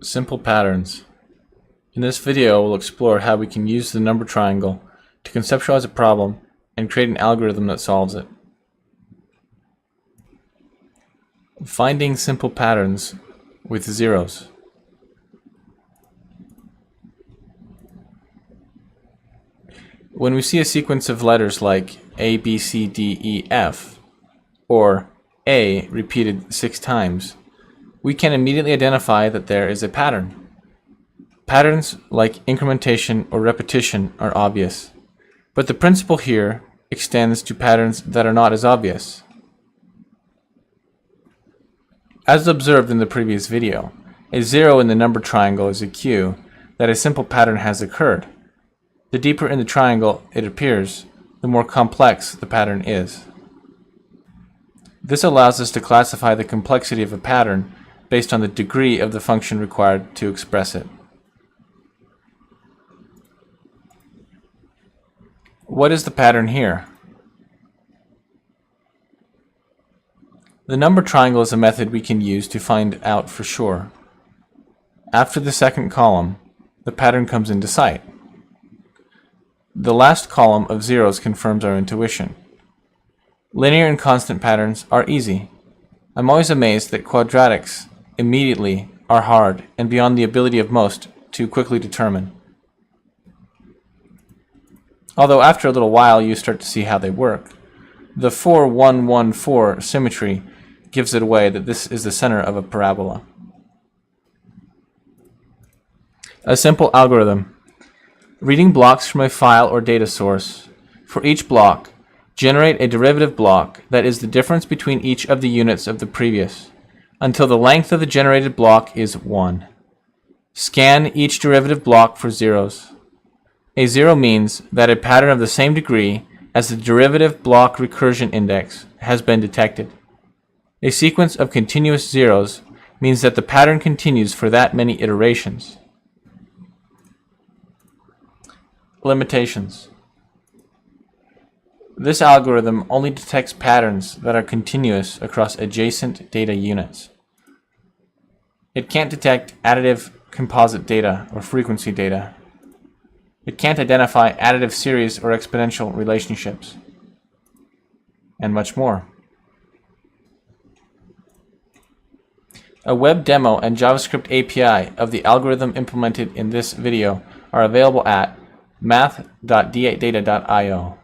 Simple patterns. In this video, we'll explore how we can use the number triangle to conceptualize a problem and create an algorithm that solves it. Finding simple patterns with zeros. When we see a sequence of letters like A, B, C, D, E, F, or A repeated 6 times, we can immediately identify that there is a pattern. Patterns like incrementation or repetition are obvious, but the principle here extends to patterns that are not as obvious. As observed in the previous video, a 0 in the number triangle is a cue that a simple pattern has occurred. The deeper in the triangle it appears, the more complex the pattern is. This allows us to classify the complexity of a pattern based on the degree of the function required to express it. What is the pattern here? The number triangle is a method we can use to find out for sure. After the second column, the pattern comes into sight. The last column of zeros confirms our intuition. Linear and constant patterns are easy. I'm always amazed that quadratics immediately are hard and beyond the ability of most to quickly determine. Although after a little while you start to see how they work. The 4-1-1-4 symmetry gives it away that this is the center of a parabola. A simple algorithm. Reading blocks from a file or data source. For each block, generate a derivative block that is the difference between each of the units of the previous, until the length of the generated block is 1. Scan each derivative block for zeros. A 0 means that a pattern of the same degree as the derivative block recursion index has been detected. A sequence of continuous zeros means that the pattern continues for that many iterations. Limitations. This algorithm only detects patterns that are continuous across adjacent data units. It can't detect additive composite data or frequency data. It can't identify additive series or exponential relationships, and much more. A web demo and JavaScript API of the algorithm implemented in this video are available at math.d8data.io.